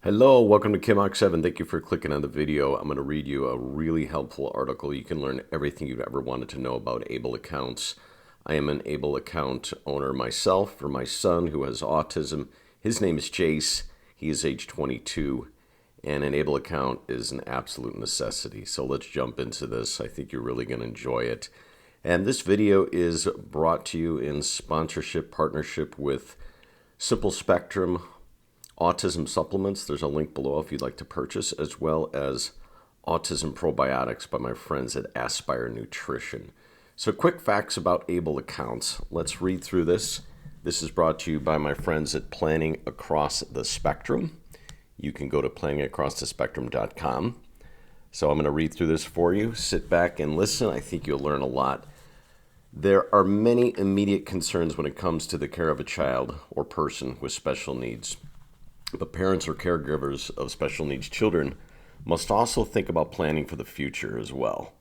Hello, welcome to ChemOx7. Thank you for clicking on the video. I'm going to read you a really helpful article. You can learn everything you've ever wanted to know about ABLE accounts. I am an ABLE account owner myself for my son who has autism. His name is Jace. He is age 22, and an ABLE account is an absolute necessity. So let's jump into this. I think you're really going to enjoy it. And this video is brought to you in partnership with Simple Spectrum Autism Supplements. There's a link below if you'd like to purchase, as well as Autism Probiotics by my friends at Aspire Nutrition. So quick facts about ABLE accounts. Let's read through this. This is brought to you by my friends at Planning Across the Spectrum. You can go to planningacrossthespectrum.com. So I'm going to read through this for you. Sit back and listen. I think you'll learn a lot. There are many immediate concerns when it comes to the care of a child or person with special needs. But parents or caregivers of special needs children must also think about planning for the future as well.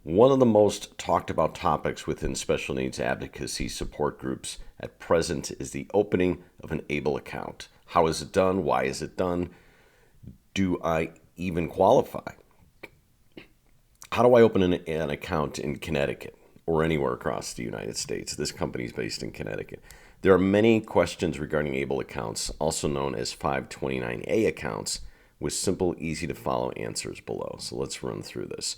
One of the most talked about topics within special needs advocacy support groups at present is the opening of an ABLE account. How is it done? Why is it done? Do I even qualify? How do I open an account in Connecticut or anywhere across the United States? This company is based in Connecticut. There are many questions regarding ABLE accounts, also known as 529A accounts, with simple, easy to follow answers below. So let's run through this.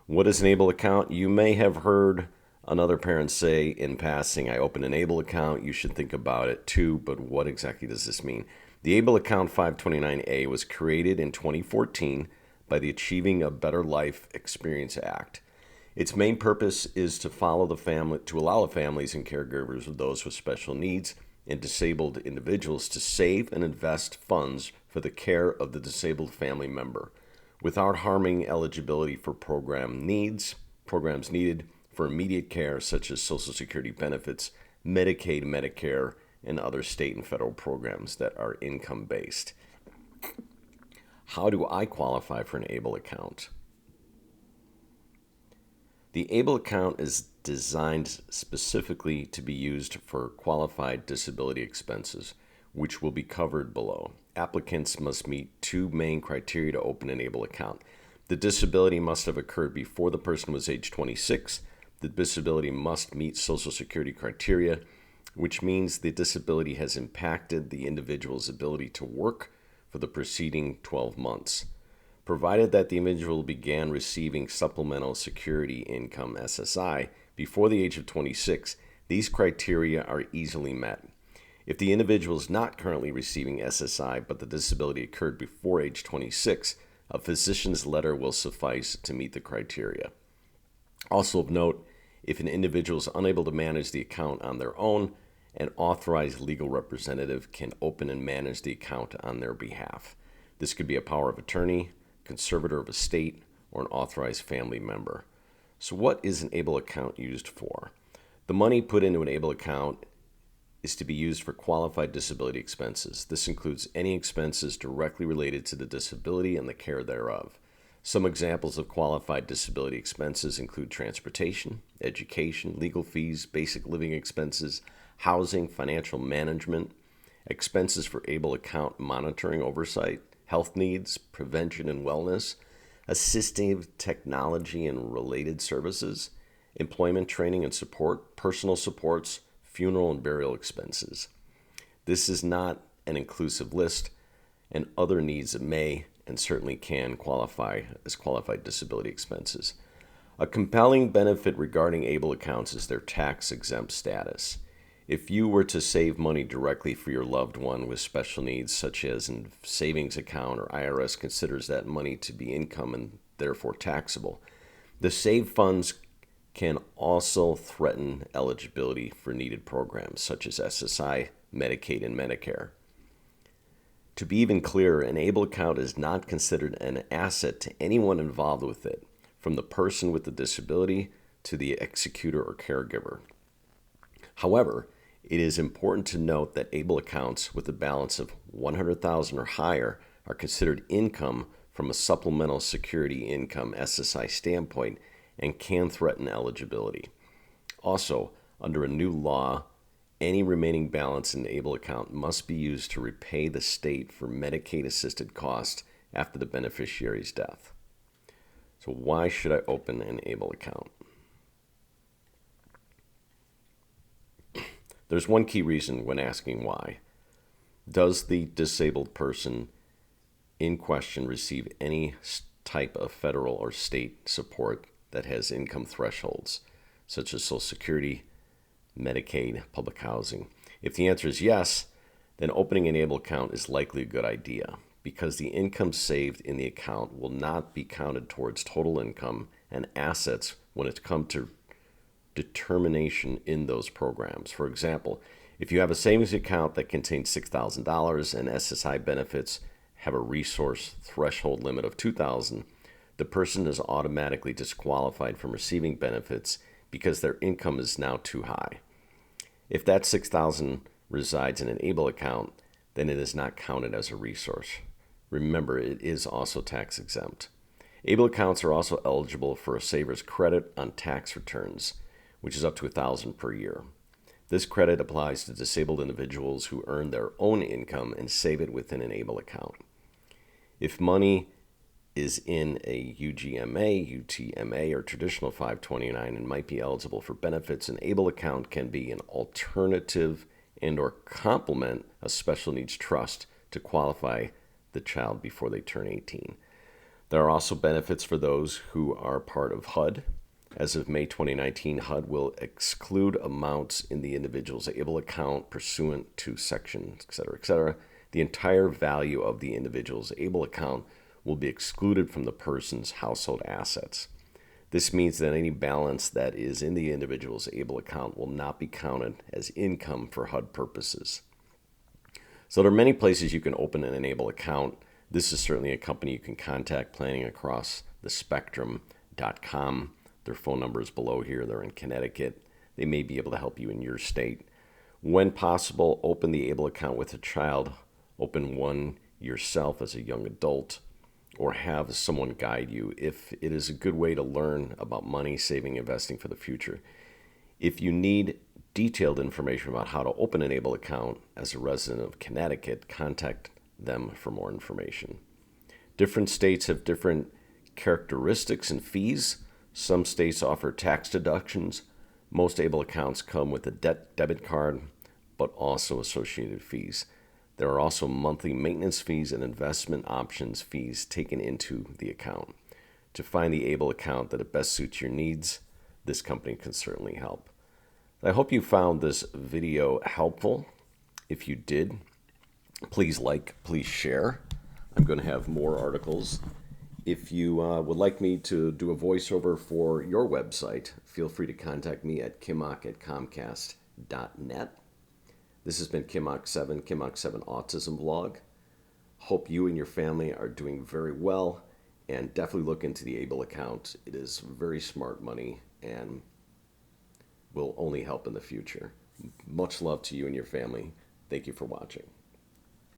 What is an ABLE account? You may have heard another parent say in passing, I opened an ABLE account. You should think about it too, but what exactly does this mean? The ABLE account 529A was created in 2014 by the Achieving a Better Life Experience Act. Its main purpose is to allow families and caregivers of those with special needs and disabled individuals to save and invest funds for the care of the disabled family member without harming eligibility for programs needed for immediate care such as Social Security benefits, Medicaid, Medicare, and other state and federal programs that are income-based. How do I qualify for an ABLE account? The ABLE account is designed specifically to be used for qualified disability expenses, which will be covered below. Applicants must meet two main criteria to open an ABLE account. The disability must have occurred before the person was age 26. The disability must meet Social Security criteria, which means the disability has impacted the individual's ability to work for the preceding 12 months. Provided that the individual began receiving supplemental security income SSI before the age of 26, these criteria are easily met. If the individual is not currently receiving SSI but the disability occurred before age 26, a physician's letter will suffice to meet the criteria. Also of note, if an individual is unable to manage the account on their own, an authorized legal representative can open and manage the account on their behalf. This could be a power of attorney, conservator of estate, or an authorized family member. So what is an ABLE account used for? The money put into an ABLE account is to be used for qualified disability expenses. This includes any expenses directly related to the disability and the care thereof. Some examples of qualified disability expenses include transportation, education, legal fees, basic living expenses, housing, financial management, expenses for ABLE account monitoring oversight, health needs, prevention and wellness, assistive technology and related services, employment training and support, personal supports, funeral and burial expenses. This is not an inclusive list, and other needs that may and certainly can qualify as qualified disability expenses. A compelling benefit regarding ABLE accounts is their tax-exempt status. If you were to save money directly for your loved one with special needs, such as in savings account, or IRS considers that money to be income and therefore taxable, the saved funds can also threaten eligibility for needed programs such as SSI, Medicaid, and Medicare. To be even clearer, an ABLE account is not considered an asset to anyone involved with it, from the person with the disability to the executor or caregiver. However, it is important to note that ABLE accounts with a balance of $100,000 or higher are considered income from a supplemental security income SSI standpoint and can threaten eligibility. Also, under a new law Any remaining balance in the ABLE account must be used to repay the state for Medicaid-assisted costs after the beneficiary's death. So why should I open an ABLE account? There's one key reason when asking why. Does the disabled person in question receive any type of federal or state support that has income thresholds, such as Social Security, Medicaid, public housing? If the answer is yes, then opening an ABLE account is likely a good idea because the income saved in the account will not be counted towards total income and assets when it comes to determination in those programs. For example, if you have a savings account that contains $6,000 and SSI benefits have a resource threshold limit of $2,000, the person is automatically disqualified from receiving benefits because their income is now too high. If that $6,000 resides in an ABLE account, then it is not counted as a resource. Remember, it is also tax exempt. ABLE accounts are also eligible for a saver's credit on tax returns, which is up to $1,000 per year. This credit applies to disabled individuals who earn their own income and save it within an ABLE account. If money is in a UGMA, UTMA, or traditional 529 and might be eligible for benefits, an ABLE account can be an alternative and or complement a special needs trust to qualify the child before they turn 18. There are also benefits for those who are part of HUD. As of May 2019, HUD will exclude amounts in the individual's ABLE account pursuant to section, et cetera. The entire value of the individual's ABLE account will be excluded from the person's household assets. This means that any balance that is in the individual's ABLE account will not be counted as income for HUD purposes. So there are many places you can open an ABLE account. This is certainly a company you can contact, planningacrossthespectrum.com. Their phone number is below here. They're in Connecticut. They may be able to help you in your state. When possible, open the ABLE account with a child. Open one yourself as a young adult, or have someone guide you if it is a good way to learn about money, saving, investing for the future. If you need detailed information about how to open an ABLE account as a resident of Connecticut, contact them for more information. Different states have different characteristics and fees. Some states offer tax deductions. Most ABLE accounts come with a debit card, but also associated fees. There are also monthly maintenance fees and investment options fees taken into the account. To find the ABLE account that best suits your needs, this company can certainly help. I hope you found this video helpful. If you did, please like, please share. I'm going to have more articles. If you would like me to do a voiceover for your website, feel free to contact me at kimmock@comcast.net. This has been Kimmock7 Autism Blog. Hope you and your family are doing very well, and definitely look into the ABLE account. It is very smart money and will only help in the future. Much love to you and your family. Thank you for watching.